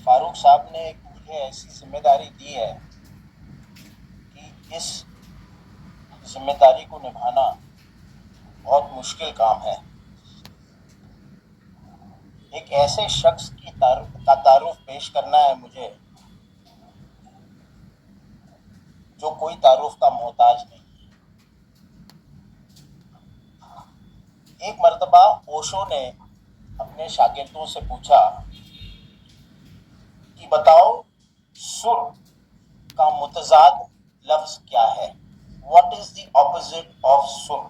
फारूक साहब ने एक मुझे ऐसी जिम्मेदारी दी है कि इस जिम्मेदारी को निभाना बहुत मुश्किल काम है। एक ऐसे शख्स का तारुफ पेश करना है मुझे जो कोई तारुफ का मोहताज नहीं। एक मर्तबा ओशो ने अपने शागिर्दों से पूछा कि बताओ सुर का मुतजाद लफ्ज क्या है? What is the opposite of सुर?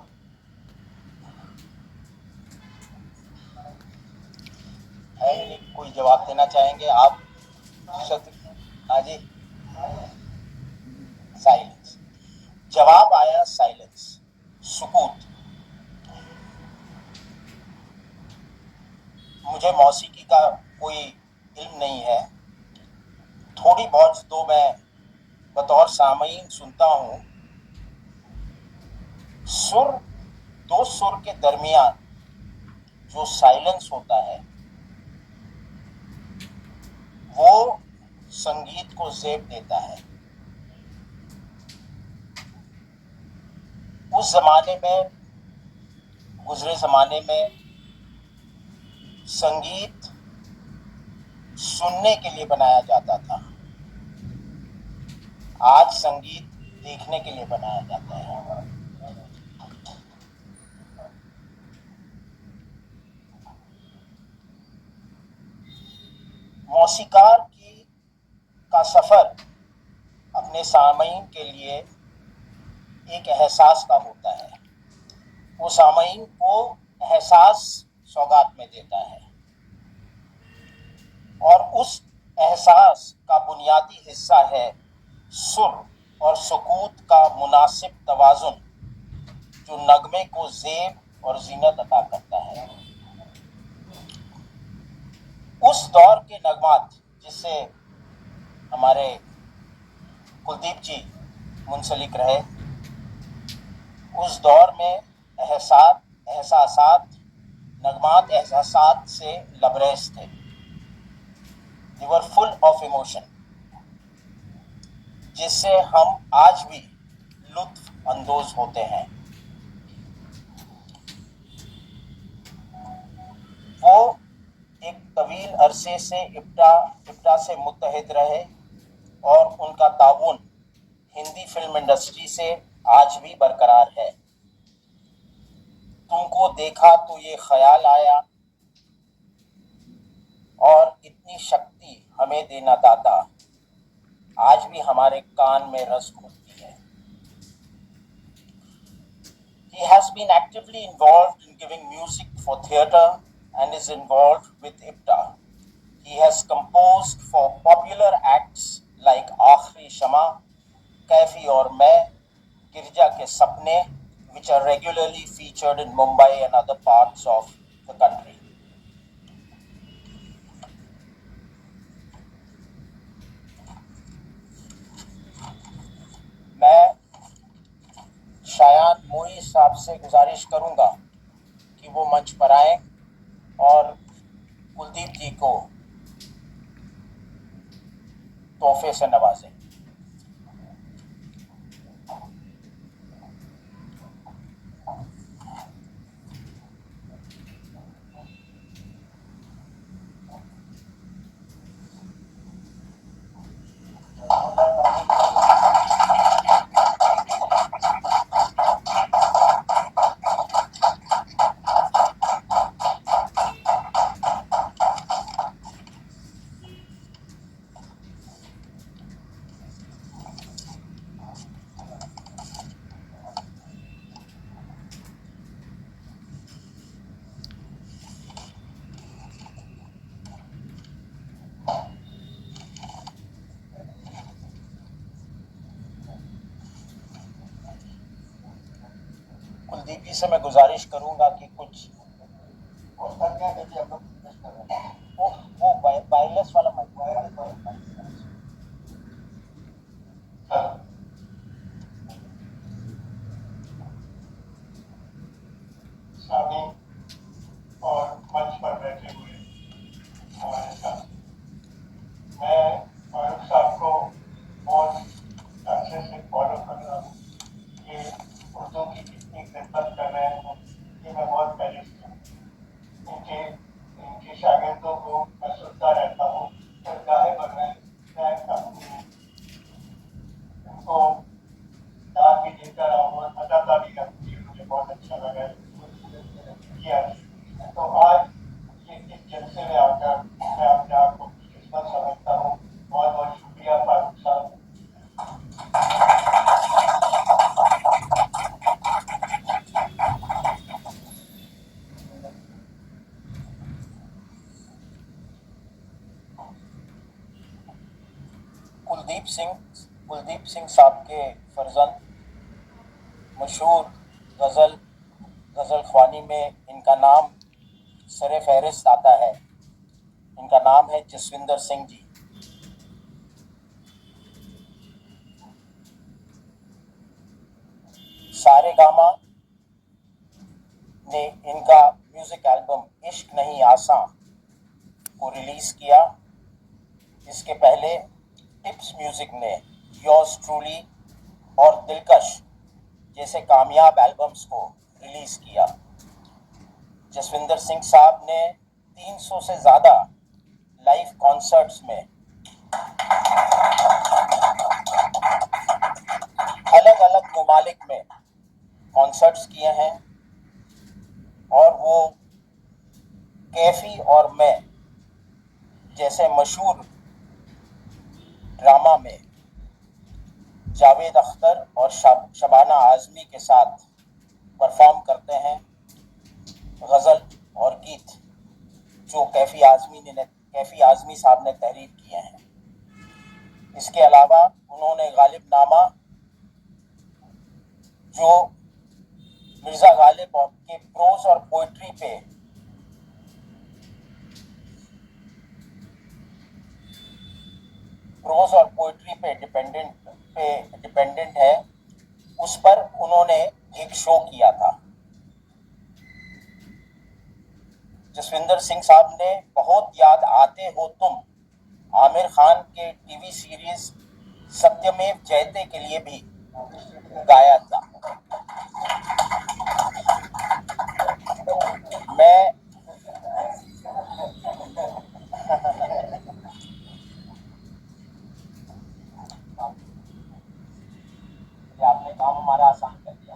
है कोई जवाब देना चाहेंगे आप? हाँ जी। साइलेंस। जवाब आया साइलेंस, सुकूत। मुझे मौसीकी का कोई इल्म नहीं है, थोड़ी बहुत तो मैं बतौर सामईन सुनता हूँ। सुर, दो सुर के दरमियान जो साइलेंस होता है वो संगीत को ज़ेब देता है। उस जमाने में, गुजरे जमाने में संगीत सुनने के लिए बनाया जाता था, आज संगीत देखने के लिए बनाया जाता है। मौसीकार का सफर अपने सामईन के लिए एक एहसास का होता है। वो सामईन को एहसास सौगात में देता है और उस एहसास का बुनियादी हिस्सा है सुर और सुकूत का मुनासिब तवाजुन, जो नगमे को ज़ेब और ज़ीनत अता करता है। उस दौर के नगमात जिससे हमारे कुलदीप जी मुंसलिक रहे, उस दौर में एहसासात नगमात एहसासात से लबरेज थे। They were full of emotion, जिससे हम आज भी लुत्फ अंदोज होते हैं। वो एक तवील अरसे से इब्टा से मुत्तहिद रहे और उनका ताउन हिंदी फिल्म इंडस्ट्री से आज भी बरकरार है। तुमको देखा तो ये ख्याल आया और इतनी शक्ति हमें देना दाता, आज भी हमारे कान में रस घूमती है। He has been actively involved in giving music for theatre and is involved with IPTA. He has composed for popular acts like Aakhri Shama, Kaifi Aur Main, Girja Ke Sapne, which are regularly featured in Mumbai and other parts of the country. मैं शायान मोई साहब से गुजारिश करूंगा कि वो मंच पर आए और कुलदीप जी को तोहफे से नवाजें। कुलदीप जी से मैं गुजारिश करूंगा कि कुछ वो वायरलेस वाला माइक और मंच पर बैठे हुए हमारे साथ कुलदीप सिंह साहब के फर्जंद मशहूर गज़ल ख्वानी में इनका नाम सरे फहरिस्त आता है। इनका नाम है जसविंदर सिंह जी। सारेगामा ने इनका म्यूजिक एल्बम इश्क नहीं आसान को रिलीज किया। इसके पहले टिप्स म्यूजिक ने योर्स ट्रूली और दिलकश जैसे कामयाब एल्बम्स को रिलीज किया। जसविंदर सिंह साहब ने 300 से ज्यादा लाइव कॉन्सर्ट्स में अलग अलग ममालिक में कॉन्सर्ट्स किए हैं और वो कैफी और मैं जैसे मशहूर ड्रामा में जावेद अख्तर और शबाना आजमी के साथ परफॉर्म करते हैं गज़ल और गीत जो कैफी आजमी साहब ने तहरीर किए हैं। इसके अलावा उन्होंने गालिबनामा जो मिर्ज़ा गालिब के प्रोज और पोइट्री पे डिपेंडेंट है, उस पर उन्होंने एक शो किया था। जसविंदर सिंह साहब ने बहुत याद आते हो तुम आमिर खान के टीवी सीरीज सत्यमेव जयते के लिए भी गाया था। मैं आपने काम हमारा आसान कर दिया।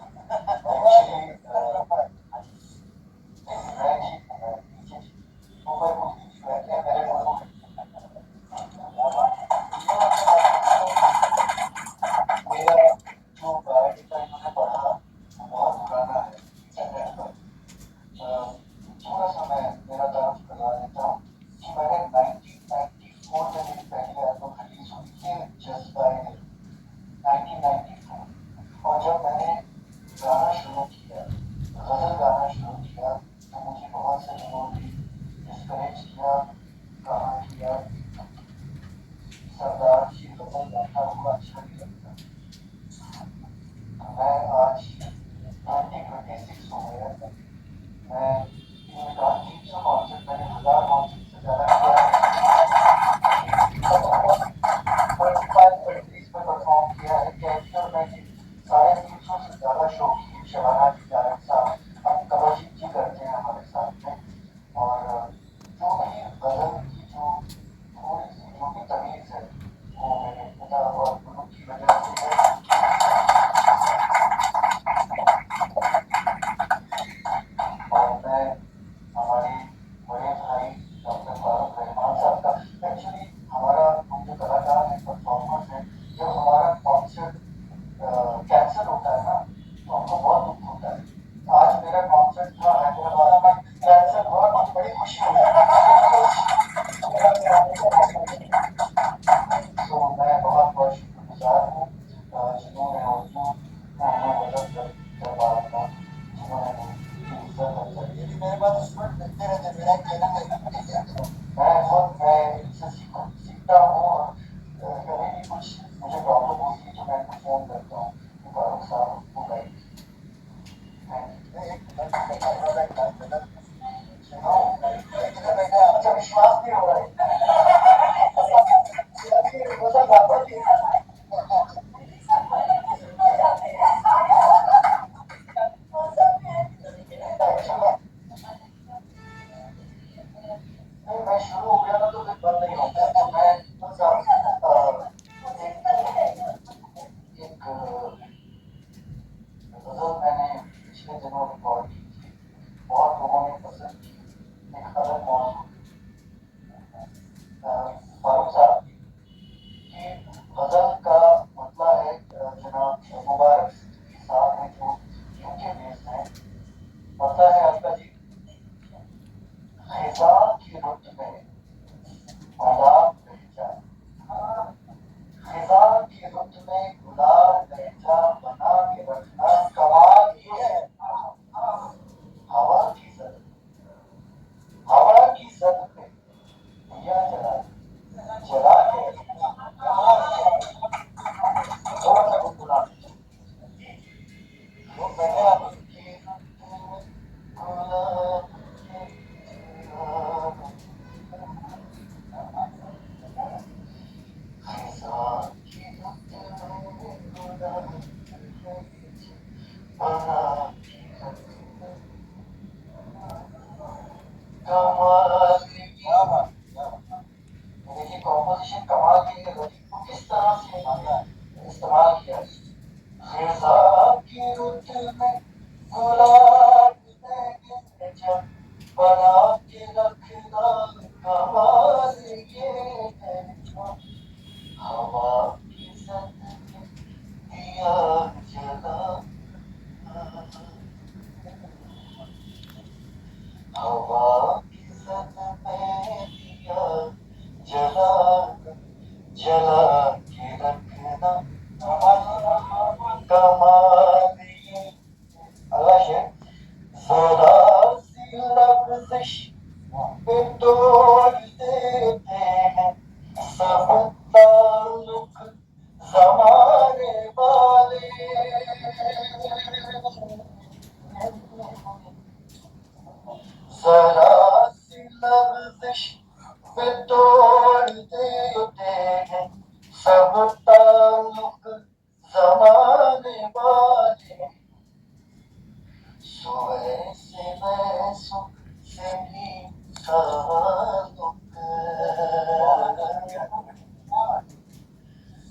तोड़ देते हैं सब ताल्लुक ज़माने वाले, ज़रा सी लग़ज़िश पे तोड़ देते हैं सब ताल्लुक ज़माने वाले, सुबह से वैसों से भी ताल्लुक,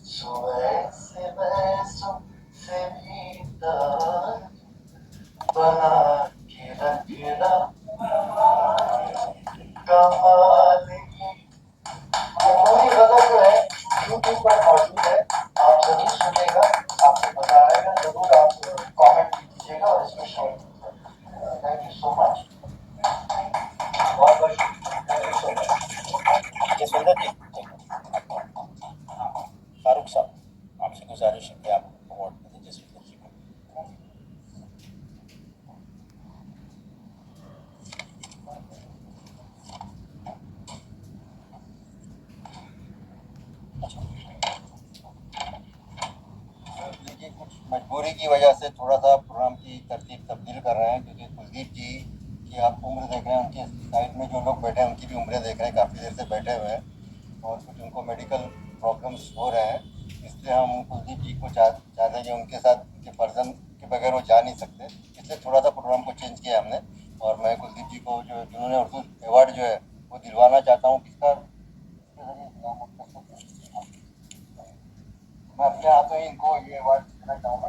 सुबह से वैसों से भी ताल्लुक बना के रखना कमाल की। ये पूरी गजल जो है यूट्यूब पर मौजूद है, आप जरूर सुनिएगा, आपको मजा आएगा, जरूर आप कमेंट कीजिएगा और इसको शेयर कीजिएगा। थैंक यू सो मच, बहुत बहुत thank you so much. Jaswinder ji, Farooq साहब, आपसे गुजारिश है कि आप अवार्ड दें जसविंदर जी को। देखिए, कुछ मजबूरी की वजह से थोड़ा सा प्रोग्राम की तरतीब तब्दील कर रहे हैं, क्योंकि कुलदीप जी की आप उम्र देख रहे हैं, उनके साइड में जो लोग बैठे हैं उनकी भी उम्रें देख रहे हैं, काफ़ी देर से बैठे हुए हैं और कुछ उनको मेडिकल प्रॉब्लम्स हो रहे हैं, इसलिए हम कुलदीप जी को चाहते हैं कि उनके साथ उनके पर्सन के बगैर वो जा नहीं सकते, इसलिए थोड़ा सा प्रोग्राम को चेंज किया हमने। और मैं कुलदीप जी को जो जिन्होंने उर्दू अवार्ड जो है वो दिलवाना चाहता हूँ। किसका मैं अपने हाथों ही इनको ये अवार्ड देना चाहूँगा।